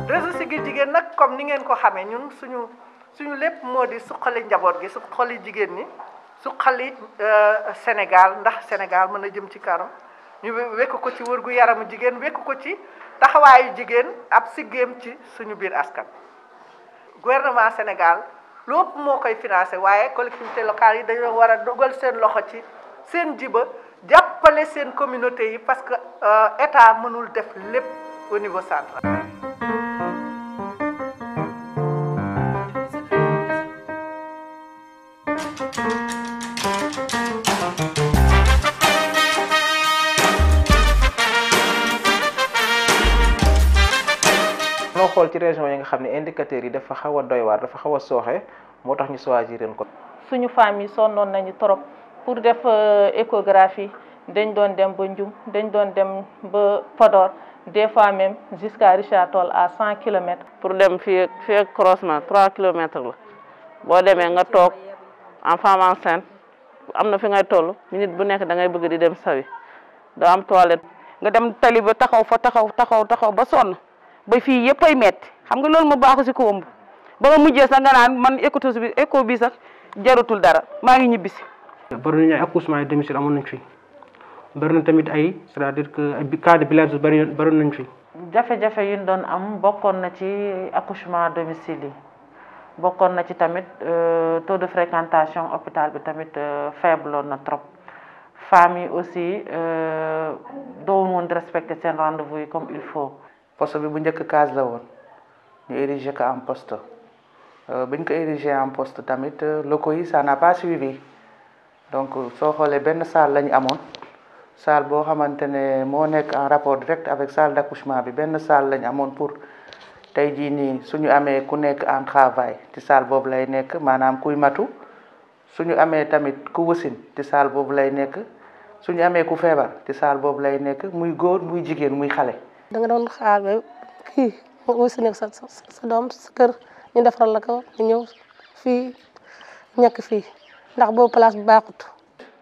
réseau Siggil Jigéen nag comme ni ngeen ko xamee ñun suñu lépp moo di suqali njaboot gi suqali jigéen ñi suqali Sénégal ndax Sénégal mën a jëm ci kanam ñu wekk ko ci wërgu yaramu jigéen wekk ko ci taxawaayu jigéen ab siggeem ci suñu biir askan. gouvernement Sénégal lépp moo koy financé waaye collectivité locale yi dañoo war a dugal seen loxo ci seen jiba jàppale seen communauté yi parce que état mënul def lépp au niveau central. noo xool ci région yi nga xam ne indicateurs yi dafa xaw a doy waar dafa xaw a sooxe moo tax ñu choisir ko. suñu famille sonnoon nañu trop pour def échographie dañ doon dem ba Ndioum dañ doon dem ba Podor des fois même jusqu'à Richard Toll à 100 kilomètres. pour dem fii ak croisement 3 kilomètres la boo demee nga toog en femme enceinte am na fi ngay toll minute bu nekk da ngay bëgg di dem sawi doo am toilette. nga dem tali ba taxaw ba sonn ba fii yëpp ay metti xam nga loolu ma baaxu si ko ëmb ba nga mujjee sax nga naan man écho bi sax jarutul dara maa ngi ñibbisi. bari nañu ay accouchement yi domicile amoon nañ fi bari na tamit ay c'est-à-dire que ay cas de bilharziose bari nañ fi. jafe-jafe yi ñu doon am bokkoon na ci accouchement domicile yi bokkoon na ci tamit taux de fréquentation hôpital bi tamit faible na trop femmes yi aussi doo woon di respecter seen rendez-vous yi comme il faut. poste bi bu njëkk case la woon ñu érigé ko en poste biñ ko érigé en poste tamit locaux yi ça n'a pas suivi donc soo xoolee benn salle la ñu amoon salle boo xamante ne moo nekk en rapport direct avec salle d'accouchement bi benn salle la ñu amoon pour tey jii nii suñu amee ku nekk en travail ci salle boobu lay nekk maanaam kuy matu suñu amee tamit ku wasin ci salle boobu lay nekk suñu amee ku feebar ci salle boobu lay nekk muy góor muy jigéen muy xale. da nga doon xaar ba kii wasin ak sa doom sa kër ñu defaral la ko ñu ñëw fii ñàkk fii ndax boobu place bi baaxut.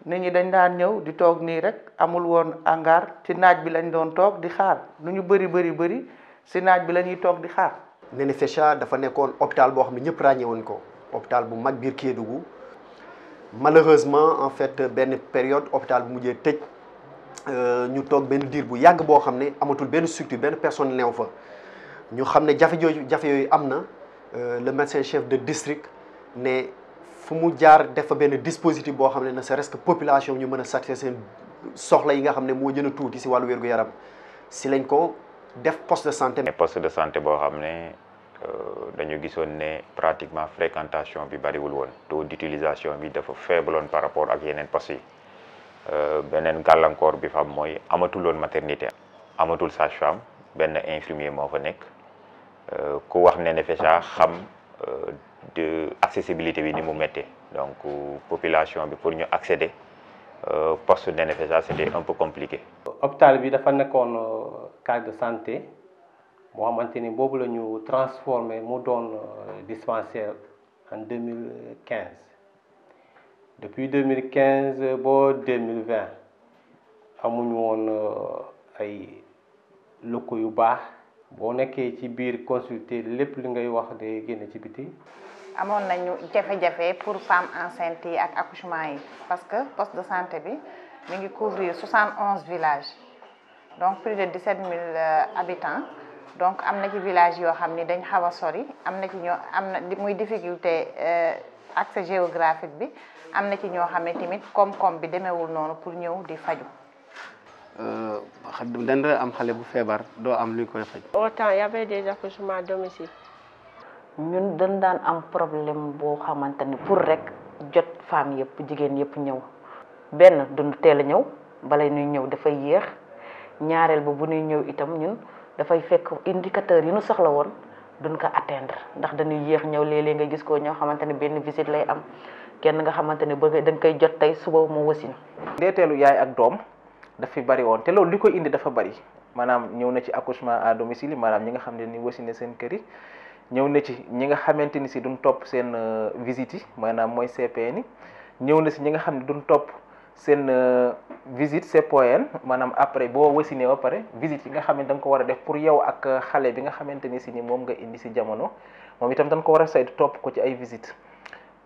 nit ñi dañ daan ñëw di toog nii rek amul woon hangar ci naaj bi lañ doon toog di xaar lu ñu bëri si naaj bi la ñuy toog di xaar. Néné-Fécha dafa nekkoon hôpital boo xam ne ñëpp ràññee woon ko hôpital bu mag biir Kédougou malheureusement en fait benn période hôpital bu mujjee tëj ñu toog benn diir bu yàgg boo xam ne amatul benn structure benn personne neew fa ñu xam ne jafe yooyu am na le médecin chef de district ne fu mu jaar def fa benn dispositif boo xam ne ne serait-ce que population ñu mën a satisfaire seen soxla yi nga xam ne moo gën a tuuti si wàllu wér-gu-yaram si lañ ko def poste de santé. poste de santé boo xam ne dañu gisoon ne pratiquement fréquentation bi bariwul woon taux d'utilisation bi dafa faibloon par rapport ak yeneen postes yi beneen gàllankoor bi fa am mooy amatuloon maternité amatul sage-femme benn infirmier moo fa nekk ku wax Néné-Fécha xam de accessibilité bi ni mu méttee donc population bi pour ñu accéder poste Néné-Fécha c'était un peu compliqué. hôpital bi dafa nekkoon case de santé moo xamante ni boobu la ñu transformé mu doon dispensaire en 2015 depuis 2015 ba 2020 amuñu woon ay locaux yu baax boo nekkee ci biir consulter lépp li ngay wax day génn ci biti. amoon nañu jafe-jafe pour femmes enceintes yi ak accouchement yi parce que poste de santé bi mi ngi couvrir 71 villages donc plus de 17 000 habitants donc am na ci village yoo xam ni dañ xaw a sori am na ci ñoo am na muy difficulté accès géographique bi am na ci ñoo xam ne tamit koom-koom bi demeewul noonu pour ñëw di faju dana am xale bu feebar doo am lu koy faj. Autant y avait des accouchements à domicile. ñun dañ daan am problème boo xamante ni pour rek jot femme yëpp jigéen yëpp ñëw benn duñu teel a ñëw balay ñuy ñëw dafay yéex ñaareel ba bu ñuy ñëw itam ñun dafay fekk indicateur yi ñu soxla woon duñ ko atteindre ndax dañuy yéex ñëw léeg-léeg nga gis ko ñoo xamante ne benn visite lay am kenn nga xamante ne bëgg da nga koy jot tey suba mu wasin. ndeeteelu yaay ak doom daf fi bari woon te loolu li ko indi dafa bari maanaam ñëw na ci accouchement à domicile maanaam ñi nga xam ne ni wasine seen kër yi ñëw na ci ñi nga xamante ni si duñ topp seen visite yi maanaam mooy CPN yi ñëw na si ñi nga xam ne duñ topp seen visite CPN maanaam après boo wasine ba pare visite yi nga xam ne da nga ko war a def pour yow ak xale bi nga xamante ni si ni moom nga indi si jamono moom itam dañ ko war a saytu topp ko ci ay visite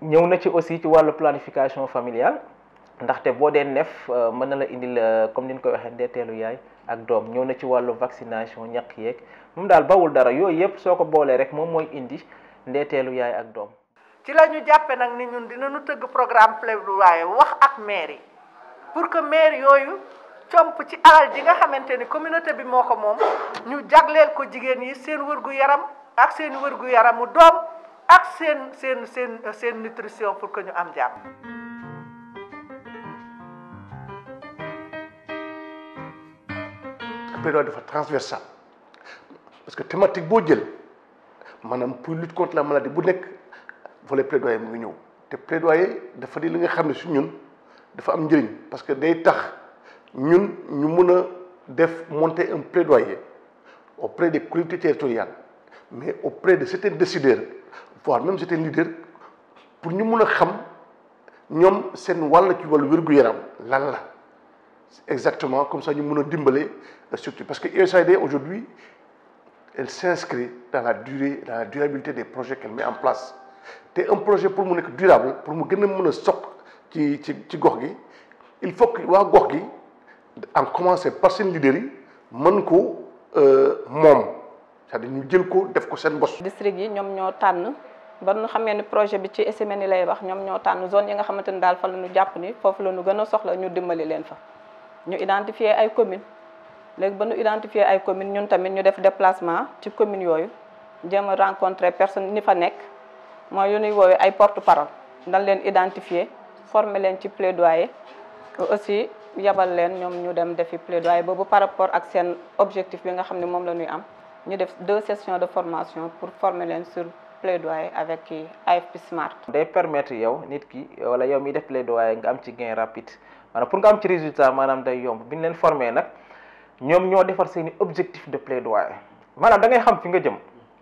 ñëw na ci aussi ci wàllu planification familiale ndaxte boo dee neef mën na la indil comme ni ñu koy waxee ndeeteelu yaay ak doom ñëw na ci wàllu vaccination ñàkk yeeg moom daal bawul dara yooyu yëpp soo ko boolee rek moom mooy indi ndeeteelu yaay ak doom. ci la ñu jàppe nag ni ñun dinañu tëgg programme plaidoyer wax ak maire yi pour que maire yooyu comp ci alal ji nga xamante ni communauté bi moo ko moom ñu jagleel ko jigéen yi seen wërgu yaram ak seen wërgu yaramu doom ak seen nutrition pour que ñu am jàmm. plaidoyer dafa transversal parce que thématique boo jël maanaam pour lutte contre la maladie bu nekk volet plaidoyer mu ngi ñëw te plaidoyer dafa di li nga xam ne su ñun dafa am njëriñ parce que day tax ñun ñu mën a def monter un plaidoyer auprès des collectivités territoriales mais auprès de certains décideurs voire même certains leaders pour ñu mën a xam ñoom seen wàll ci wàllu wér-gu-yaram lan la exactement comme ça ñu mën a dimbale structure parce que USAID aujourd'hui elle s'inscrit dans la durabilité des projets qu'elle met en place te un projet pour mu nekk durable pour mu gën a mën a soq ci gox gi il faut que waa gox gi en commencer par seen leaders yi mën ko moom c'est-à-dire ñu jël ko def ko seen bos. district yi ñoom ñoo tànn ba ñu xamee ni projet bi ci SMN yi lay wax ñoom ñoo tànn zone yi nga xamante ni daal fa la ñu jàpp ni foofu la ñu gën a soxla ñu dimbali leen fa ñu identifier ay communes léegi ba ñu identifier ay communes ñun tamit ñu def déplacement ci communes yooyu jéem a rencontrer personne ni fa nekk mooy yu ñuy woowee ay porte-parole dañ leen identifier former leen ci plaidoyer aussi yabal leen ñoom ñu dem defi plaidoyer boobu par rapport ak seen objectif bi nga xam ne moom la ñuy am ñu def 2 sessions de formation pour former leen sur plaidoyer avec AFP Smart. day permettre yow nit ki wala yow miy def plaidoyer nga am ci gain rapide maanaam pour nga am ci résultat maanaam day yomb bi ñu leen formé nag ñoom ñoo defar seeni objectif de plaidoyer maanaam da ngay xam fi nga jëm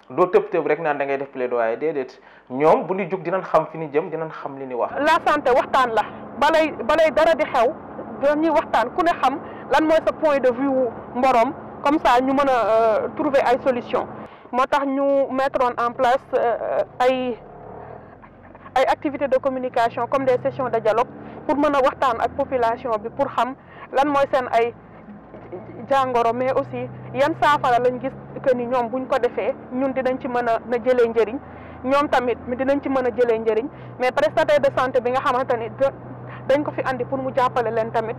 doo tëb rek naan da ngay def plaidoyer déedéet ñoom bu ñu jug dinañ xam fi ñu jëm dinañ xam li ñu wax. la santé waxtaan la balay dara di xew dañuy waxtaan ku ne xam lan mooy sa point de vue mborom comme ça ñu mën a trouver ay solution moo tax ñu mettre en place ay activités de communication comme des sessions de dialogue pour mën a waxtaan ak population bi pour xam lan mooy seen ay jàngoro mais aussi yan saafara lañ gis que ni ñoom buñ ko defee ñun dinañ ci mën a na jëlee njëriñ ñoom tamit dinañ ci mën a jëlee njëriñ mais prestataire de santé bi nga xamante ni dañ ko fi andi pour mu jàppale leen tamit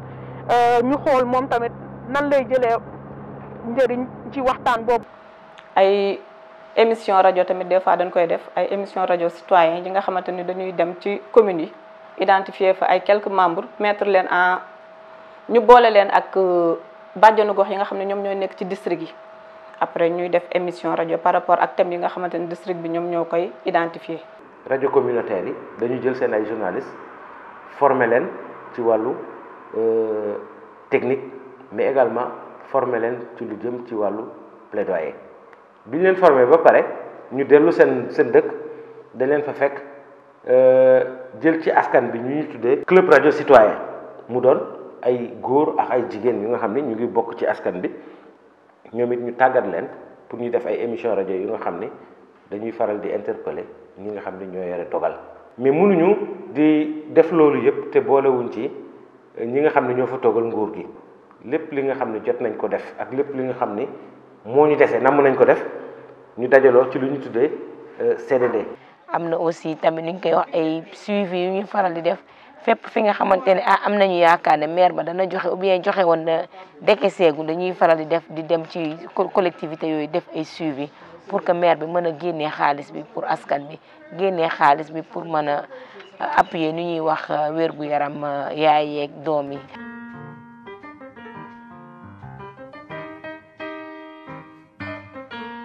ñu xool moom tamit nan lay jëlee njëriñ ci waxtaan boobu. ay émission rajo tamit des fois dañ koy def ay émission rajo citoyen yi nga xamante ni dañuy dem ci communes yi identifier fa ay quelques membres mettre leen en ñu boole leen ak bàjjenu gox yi nga xam ne ñoom ñooy nekk ci district yi après ñuy def émission rajo par rapport ak thème yi nga xamante ni district bi ñoom ñoo koy identifier. rajo communautaire yi dañu jël seen ay journalistes former leen ci wàllu technique mais également former leen ci lu jëm ci wàllu plaidoyer bi ñu leen former ba pare ñu dellu seen dëkk dañ leen fa fekk jël ci askan bi ñu ñuy tuddee club rajo citoyen mu doon ay góor ak ay jigéen yu nga xam ne ñu ngi bokk ci askan bi ñoom it ñu tàggat leen pour ñu def ay émission rajo yu nga xam ne dañuy faral di interpeller ñi nga xam ne ñoo yore dogal mais mënuñu di def loolu yëpp te boolewuñ ci ñi nga xam ne ñoo fa toogal nguur gi lépp li nga xam ne jot nañ ko def ak lépp li nga xam ne moo ñu dese namm nañ ko def ñu dajaloo ci lu ñu tuddee CDD. am na aussi tamit ni ñu koy wax ay suivi yu ñu faral di def fépp fi nga xamante ne am nañu yaakaar ne maire ba dana joxe ou bien joxe woon na dekeseegu dañuy faral di def di dem ci collectivité yooyu def ay suivi pour que maire bi mën a génnee xaalis bi pour askan bi génnee xaalis bi pour mën a appuyer ni ñuy wax wér-gu-yaram yaay yeeg doom yi.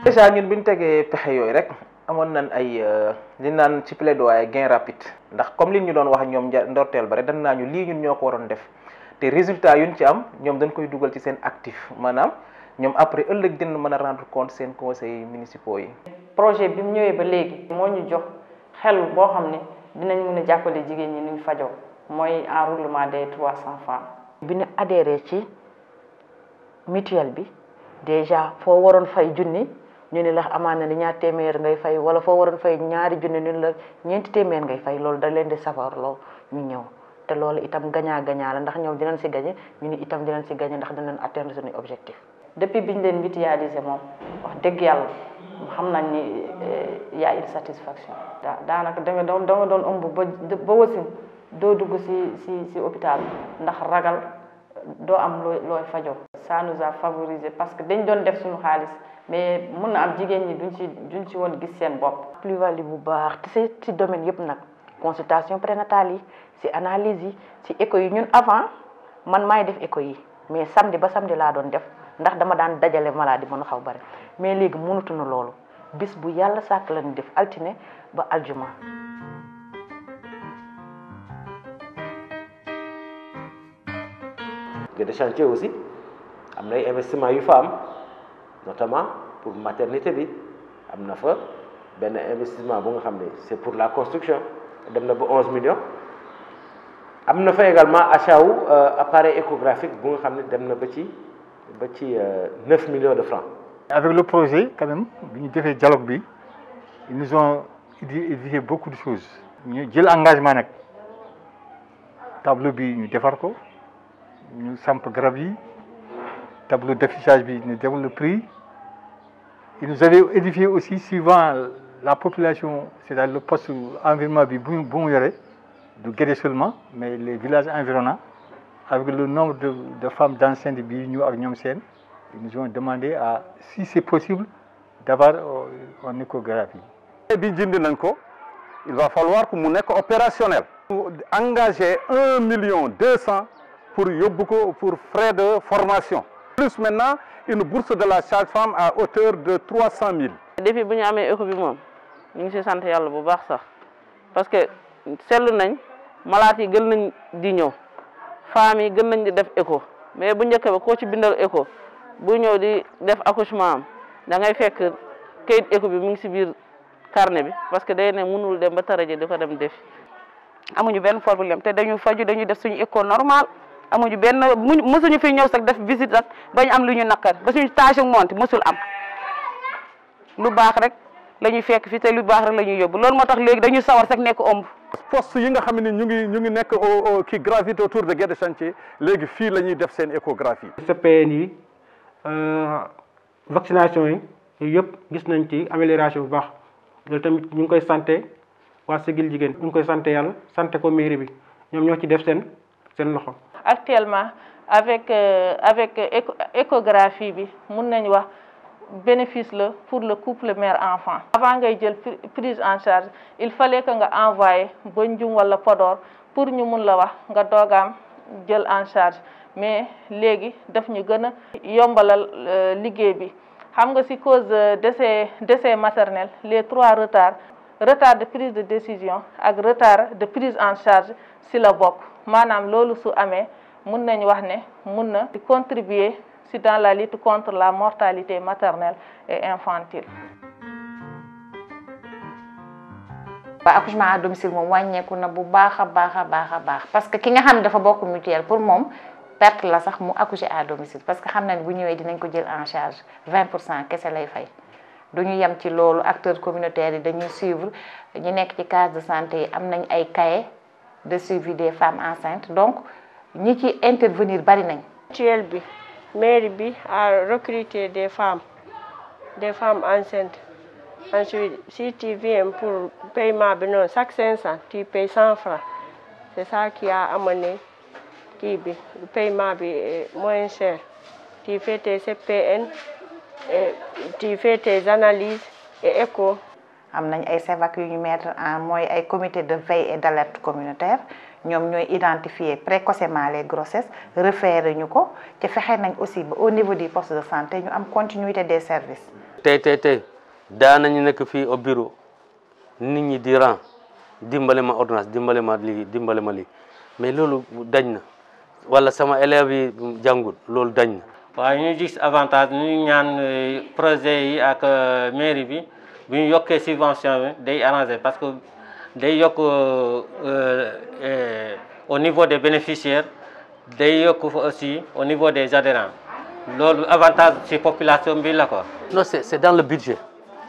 déjà ñun bi ñu tegee pexe yooyu rek amoon nañ ay li naan ci plaidoyer gain rapide ndax comme li ñu doon wax ñoom ndorteel ba rek dañ naa ñu lii ñun ñoo ko waroon def te résultat yuñ ci am ñoom dañ koy dugal ci seen actif maanaam ñoom après ëllëg dina mën a rendre compte seen conseils municipaux yi. projet bi mu ñëwee ba léegi moo ñu jox xel boo xam ne dinañ mën a jàppale jigéen ñi nuñ fajoo mooy enrôlement des 300 femmes. bi ñu adhéré ci mutuelle bi déjà foo waroon fay junni ñu ne la amaana ni ñaar téeméer ngay fay wala foo waroon fay ñaari junni ñu ne la ñeenti téeméer ngay fay loolu da leen di safarloo ñu ñëw te loolu itam gagnant gagnant la ndax ñoom dinañ si gagné ñu ni itam dinañ si gagné ndax dinañ atteindre suñu objectif. depuis biñ leen mutualiser moom wax dëgg yàlla xam nañ ni y a une satisfaction. daanaka da nga doon ëmb ba wasin doo dugg si hôpital ndax ragal doo am looy fajoo. ça nous a favorisé parce que dañ doon def suñu xaalis mais mun na am jigéen ñi duñ ci woon gis seen bopp. plus-value bu baax te ci domaine yëpp nag consultation prénatale yi ci analyse yi ci écho yi ñun avant man maay def écho yi mais samedi ba samedi laa doon def ndax dama daan dajale maladie mënu xaw bari mais léegi mënatuñu loolu bis bu yàlla sàkk lañu def altine ba aljuma. Guédé chantier aussi am na ay investissement yu fa am notamment pour maternité bi am na fa benn investissement bu nga xam ne c'est pour la construction dem na ba 11 millions am na fa également achat wu appareil échographique bu nga xam ne dem na ba ci 9 millions de francs. Avec le projet quand même bi ñu defee dialogue bi ils nous ont édifié beaucoup de choses. ñu jël engagement nag tableau bi ñu defar ko ñu samp garab yi tableau d'affichage bi ñu defal le prix. Ils nous avaient édifié aussi suivant la population, c'est-à-dire le poste environnement bi bu mu yore du Guédé seulement mais les villages environnants avec le nombre de femmes d'enceintes bi ñu ak ñoom seen ils nous ont demandé à si c'est possible d'avoir une échographie. bi jënd nañ ko il va falloir que mu nekk opérationnel. Engager 1,2 million pour yóbbu ko pour frais de formation. Plus maintenant une bourse de la sage-femme à hauteur de 300 000. depuis bu ñu amee écho bi moom ñu ngi si sant yàlla bu baax sax parce que seetlu nañ malade yi gën nañ di ñëw femmes yi gën nañ di def écho mais bu njëkk ba koo ci bindal écho bu ñëw di def accouchement am da ngay fekk kayit écho bi mu ngi si biir carnet bi parce que day ne mënul dem ba taraje di ko dem defi. amuñu benn problème te dañu faju dañu def suñu écho normal. amuñu benn mësuñu fi ñëw sax def visite ak bañ am lu ñu naqar ba suñu tension monte mësul am lu baax rek la ñuy fekk fi te lu baax rek la ñuy yóbbu loolu moo tax léegi dañu sawar sax nekk ëmb. poste yi nga xam ne ñu ngi nekk qui gravite autour de Guédé chantier léegi fii la ñuy def seen échographie. CPN yi vaccination yi yooyu yëpp gis nañ ci amélioration bu baax loolu tamit ñu ngi koy santé waa Siggil Jigéen ñu ngi koy santé yàlla santé ko mairie bi ñoom ñoo ci def seen loxo. Actuellement avec échographie bi mun nañ wax bénéfice la pour le couple mère-enfant. Avant ngay jël prise en charge il fallait que nga envoyé ba Ndioum wala Podor pour ñu mun la wax nga doogaam jël en charge mais léegi daf ñu gën a yombalal liggéey bi xam nga ci cause décès maternel les 3 retard de prise de décision ak retard de prise en charge ci la bokk maanaam loolu su amee mun nañu wax ne mun na contribuer ci dans la lutte contre la mortalité maternelle et infantile. ba accouchement à domicile moom wàññeeku na bu baax a baax parce que ki nga xam ne dafa bokk mutuelle pour moom perte la sax mu accoucher à domicile parce que xam na ne bu ñëwee dinañ ko jël en charge 20% kese lay fay. duñu yem ci loolu acteurs communautaires yi dañuy suivre ñu nekk ci case de santé yi am nañ ay cahiers de suivi des femmes enceintes donc ñi ci intervenir bari nañ. mutuelle bi mairie bi a recruté des femmes enceintes ensuite si tu viens pour paiement bi noonu chaque 500 tu payes 100 francs c'est ça qui a amené kii bi paiement bi moins cher tu fais tes CPN et tu fais tes analyses et écho. am nañ ay CEVAC yu ñu mettre en mooy ay comité de veille et d'alerte communautaire ñoom ñooy identifier précocement les grossesses référer ñu ko te fexe nañ aussi ba au niveau du poste de santé ñu am continuité des services. tey daan nañu nekk fii au bureau nit ñi di rang dimbale ma ordonnance dimbale ma lii mais loolu dañ na wala sama élèves yi jàngul loolu dañ na waaye ñu gis avantage ñu ñaan projet yi ak mairie bi bu ñu yokkee subvention bi day arrangé parce que day yokk au niveau des bénéficiaires day yokk aussi au niveau des adhérents loolu avantage ci population bi la quoi. Non, c'est dans le budget.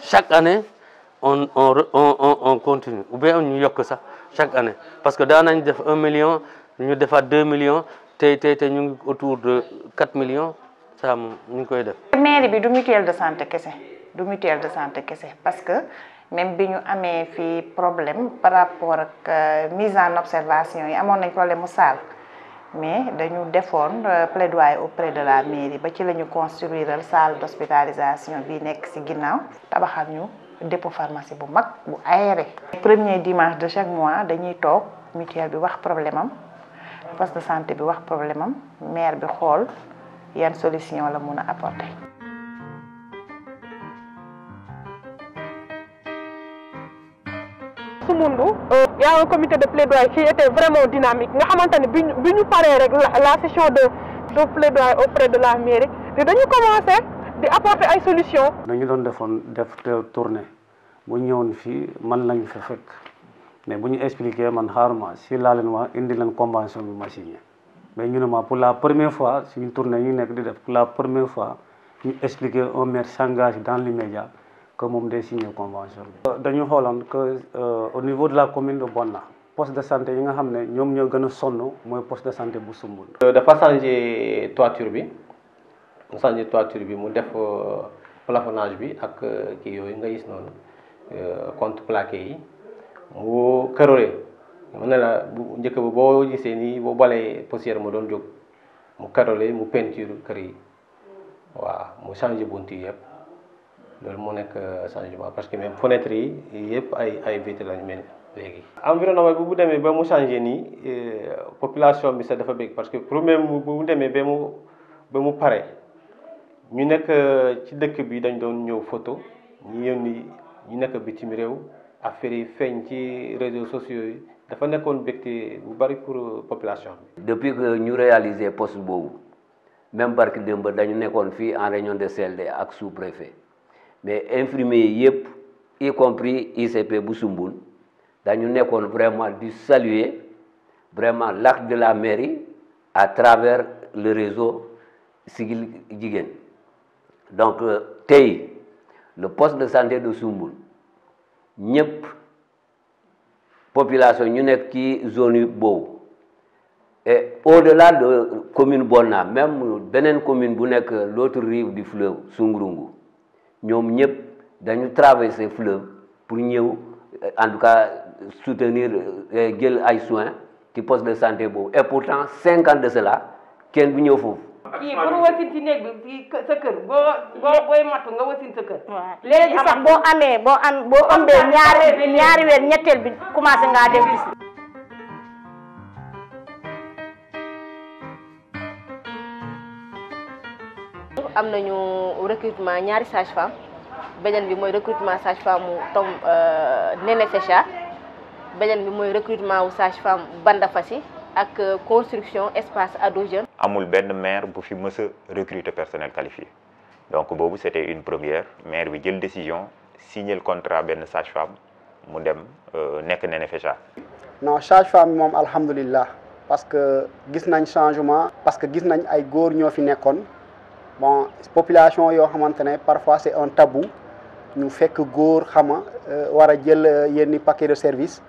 Chaque année, on continue. Ou bien on yokk ça chaque année. Parce que dans l'année, on 1 million, nous devons 2 millions, nous autour de 4 millions. Ça, nous koy def. Mairie bi du mutuelle de santé kese du mutuelle de santé kese parce que même bi ñu amee fii problème par rapport ak mise en observation yi amoon nañ problème mu salle mais dañu defoon plaidoyer auprès de la mairie ba ci la ñu construire salle d'hospitalisation bi nekk ci ginnaaw tabaxal ñu dépôt pharmacie bu mag bu aéré. Premier dimanche de chaque mois dañuy toog mutuelle bi wax problème am poste de santé bi wax problème am maire bi xool yan solution la mun a apporter. Soumoundou, il y a un comité de plaidoyer qui était vraiment dynamique. Nous avons parlé la session de plaidoyer auprès de la mairie. Nous avons commencé à apporter des solutions. Nous avons fait une tournée. Nous avons fait une mais si nous expliquons, si nous avons une convention de machine. Mais pour la première fois, si une tournée, pour la première fois, nous expliquons un maire s'engage dans l'immédiat. Comme on a signé une convention. Nous avons au niveau de la commune de Bonna, poste de santé, nous avons un poste de santé de Soumoundou. Il faut changer toiture, nous changer toiture, nous avons plafonnage avec compte plaqué, nous carrelé. Nous avons dit poussière, nous carrelé, nous peinture, nous changer bonti. loolu moo nekk changement parce que même fenêtre yi yëpp ay vitres lañu mel léegi. environnement bi bu demee ba mu changé nii population bi sax dafa bëgg parce que problème bu mu demee ba mu pare ñu nekk ci dëkk bi dañ doon ñëw photo ñu yónni ñu nekk bitim réew affaire yi feeñ ci réseaux sociaux yi dafa nekkoon mbégte bu bari pour population bi. depuis que ñu réaliser poste boobu même barki démb dañu nekkoon fii en réunion de CLD ak sous-préfet. Mais infirmiers yépp y compris ICP bu Soumoun dañu nekkoon vraiment di saluer vraiment l'acte de la mairie à travers le réseau Siggil Jigéen. Donc tey le poste de santé de Soumoun ñëpp population ñu nekk ci zone yu boobu et au-delà de commune Bonna même beneen commune bu nekk l'autre rive du fleuve Soungourungou ñoom ñëpp dañu traverser fleuve pour ñëw en tout cas soutenir jël ay soins ci poste de santé boobu et pourtant 5 ans de cela kenn du ñëw foofu. kii pour wasin ci néeg bi fii sa kër booy matu nga wasin sa kër. léegi sax boo ëmbee ñaari weer ñetteel bi commencé ngaa dem gis. am nañu recrutement ñaari sage-femme beneen bi mooy recrutement sage-femme mu tom Néné Fécha beneen bi mooy recrutement wu sage-femme Banda Fassi ak construction espace ado jeune. amul benn maire bu fi mës a recruter personnel qualifié donc boobu c'était une première maire bi jël décision signer le contrat benn sage-femme mu dem nekk Néné Fécha. non sage-femme moom alhamdulilah parce que gis nañ changement parce que gis nañ ay góor ñoo fi nekkoon. Bon population yoo xamante ne parfois c'est un tabou ñu fekk góor xama war a jël yenn paquet de service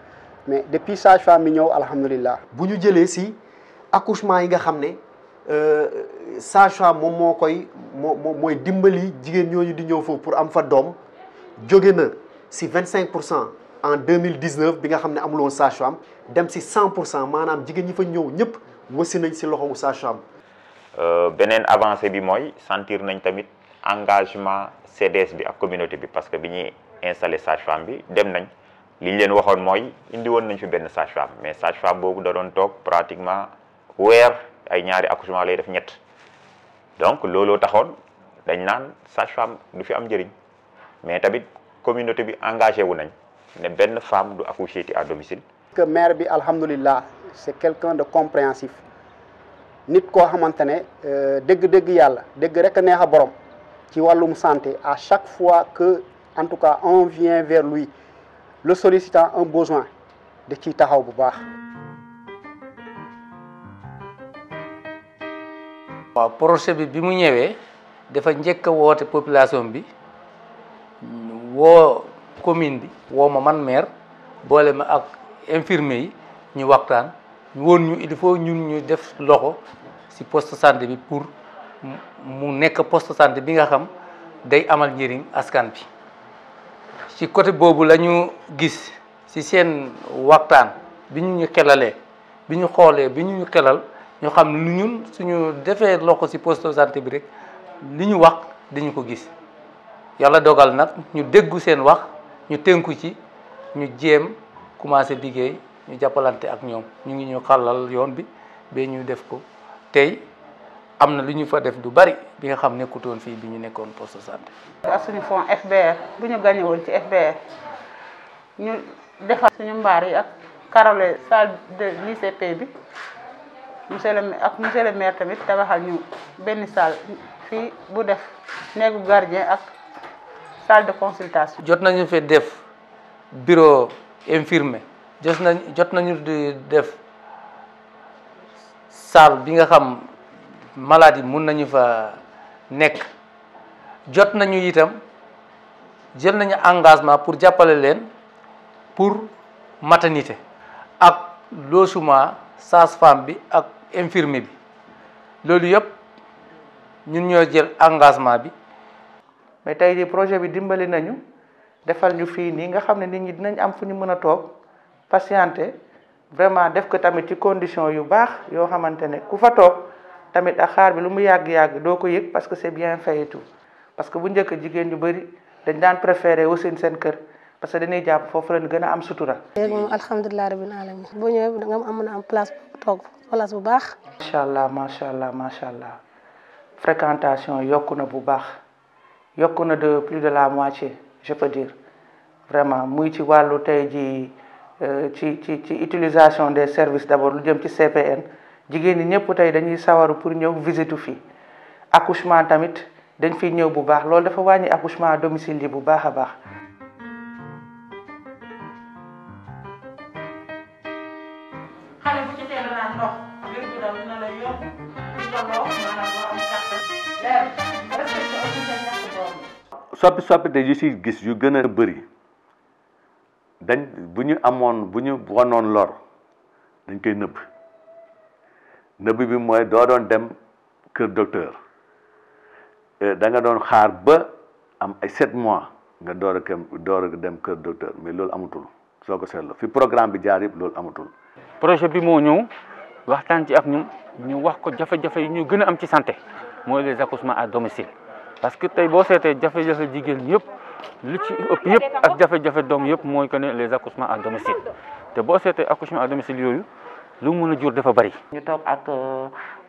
mais depuis sage-femme bi ñëw alhamdulilah. bu ñu jëlee si accouchement yi nga xam ne sage-femme moom mooy dimbali jigéen ñooñu di ñëw foofu pour am fa doom jóge na si 25% en 2019 bi nga xam ne amuloon sage-femme dem si 100% maanaam jigéen ñi fa ñëw ñëpp wasi nañ si loxomu sage-femme. beneen avancée bi mooy sentir nañ tamit engagement CDS bi ak communauté bi parce que bi ñuy installé sage-femme bi dem nañ li ñu leen waxoon mooy indi woon nañ fi benn sage-femme mais sage-femme boobu da doon toog pratiquement weer ay ñaari accouchement lay def ñett donc looloo taxoon dañ naan sage-femme du fi am njëriñ mais tamit communauté bi engagé wu nañ ne benn femme du accoucher à domicile. que maire bi alhamdulilah c'est quelqu'un de compréhensif. nit koo xamante ne dëgg-dëgg yàlla dëgg rek a neex a borom ci wàllum santé à chaque fois que en tout cas on vient vers lui le sollicitant un besoin da ciy taxaw bu baax. waaw projet bi mu ñëwee dafa njëkk a woote population bi woo commune bi woo ma man maire boole ma ak infirmier yi ñu waxtaan ñu woon ñu il faut ñun ñu def loxo ci poste santé bi pour mu nekk poste santé bi nga xam day amal njëriñ askan bi ci côté boobu la ñu gis ci seen waxtaan bi ñu xelalee bi ñu xoolee bi ñu xelal ñu xam lu ñun suñu defee loxo ci poste de santé bi rek li ñu wax dañu ko gis yàlla dogal nag ñu déggu seen wax ñu tënku ci ñu jéem commencé liggéey ñu jàppalante ak ñoom ñu ngi ñu xàllal yoon bi ba ñu def ko tey am na lu ñu fa def du bari bi nga xam nekkutoon fii bi ñu nekkoon poste de santé. ak suñu fond FBR bu ñu gagné woon ci FBR ñu defar suñu mbaar yi ak karole salle de l'ICP bi monsieur le maire tamit tabaxal ñu benn salle fii bu def néegu gardien ak salle de consultation. jot nañu fi def bureau infirmier jot nañu di def salle bi nga xam maladie mun nañu fa nekk jot nañu itam jël nañu engagement pour jàppale leen pour maternité ak logement sage-femme bi ak infirmier bi loolu yëpp ñun ñoo jël engagement bi. mais tey jii projet bi dimbali nañu defal ñu fii nii nga xam ne nit ñi dinañ am fu ñu mën a toog patienter vraiment def ko tamit ci condition yu baax yoo xamante ne ku fa toog tamit ak xaar bi lu mu yàgg-yàgg doo ko yëg parce que c'est bien fait et tout parce que bu njëkk jigéen ñu bëri dañ daan préférer aussi seen kër parce que dañuy jàpp foofu lañ gën a am sutura. léegi moom alhamdulilah rabbil alamin boo ñëwee da nga mën a am place bu toog place bu baax. macha allah macha allah macha allah fréquentation yokku na bu baax yokku na de plus de la moitié je peux dire vraiment muy ci wàllu tey ji ci utilisation des services d'abord lu jëm ci CPN jigéen ñi ñëpp tey dañuy sawaru pour ñëw visite fii accouchement tamit dañ fiy ñëw bu baax loolu dafa wàññi accouchement à domicile yi bu baax a baax. xale bu ci teel a naan ndox wér gu yaram dina la yokk di la loo maanaam loo am kàttan leer respecté aussi sa ñàkk doom. soppite yu si gis yu gën a bëri dañ bu ñu wanoon lor dañ koy nëbb bi mooy doo doon dem kër docteur da nga doon xaar ba am ay 7 mois nga door a dem kër docteur mais loolu amatul soo ko seetloo fi programme bi jaar yëpp loolu amatul. projet bi moo ñëw waxtaan ci ak ñun ñu wax ko jafe-jafe yi ñu gën a am ci santé mooy les accouchements à domicile parce que tey boo seetee jafe-jafe jigéen yëpp li ci ëpp yëpp ak jafe-jafe doom yëpp mooy que ne les accouchements à domicile te boo seetee accouchement à domicile yooyu lu mu mën a jur dafa bari. ñu toog ak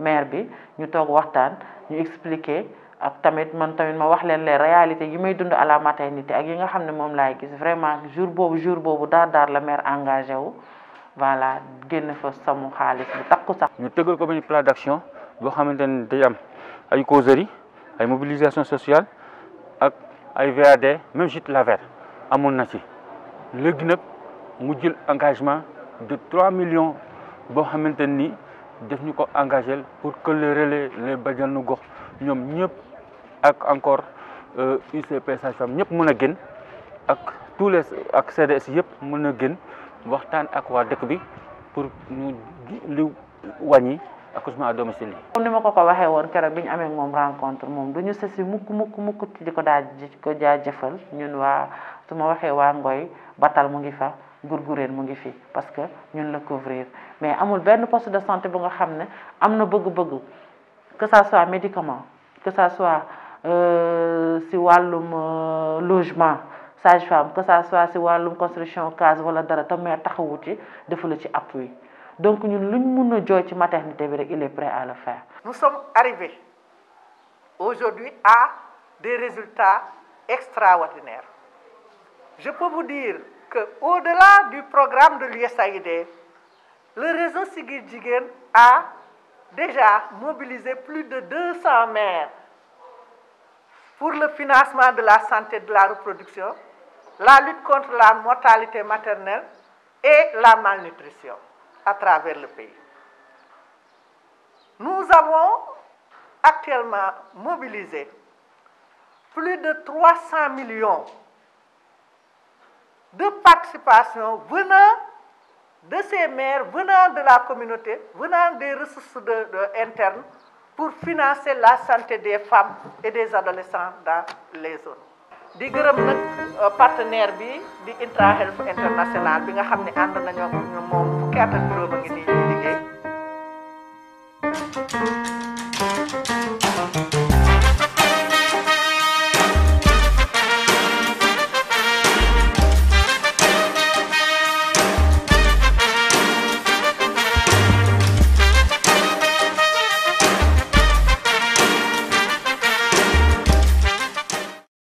maire bi ñu toog waxtaan ñu expliquer ak tamit man tamit ma wax leen les réalités yi may dund à la maternité ak yi nga xam ne moom laay gis vraiment jour boobu daar la maire engagé wu voilà génn fa samu xaalis bu takku sax. ñu tëggal ko benn plan d'action boo xamante ne day am ay causeries ay mobilisation sociale ak ay VAD même gîte Lavert amoon na ci léegi nag mu jël engagement de 3 millions boo xamante ni def ñu ko engagé pour que les relais les bajanu gox ñoom ñëpp ak encore UCP sage-femme ñëpp mën a gën ak tous les ak CDS yëpp mën a gën waxtaan ak waa dëkk bi pour ñu li wàññi accouchement à domicile yi. comme ni ma ko waxee woon keroog bi ñu amee moom rencontre moom du ñu sësi mukk ci di ko jaajëfal ñun waa su ma waxee waa Ngoy Batal mu ngi fa Gurgureen mu ngi fi parce que ñun la couvrir mais amul benn poste de santé bu nga xam ne am na bëgg-bëgg que ça soit médicament que ça soit si wàllum logement sage-femme que ça soit si wàllum construction case wala dara te maire taxawu ci defu la ci appui donc ñun luñ mun a jooy ci maternité bi rek il est prêt à le faire. Nous sommes arrivés aujourd'hui à des résultats extraordinaires. Je peux vous dire que au-delà du programme de l'USAID, le réseau Siggil Jigéen a déjà mobilisé plus de 200 maires pour le financement de la santé et de la reproduction, la lutte contre la mortalité maternelle et la malnutrition à travers le pays. Nous avons actuellement mobilisé plus de 300 millions de participation venant de ces maires, venant de la communauté, venant des ressources internes pour financer la santé des femmes et des adolescents dans les zones. di gërëm nag partenaire bi di Intra Health International bi nga xam ne ànd nañoo moom fukki at ak juróom a ngi nii liggéey.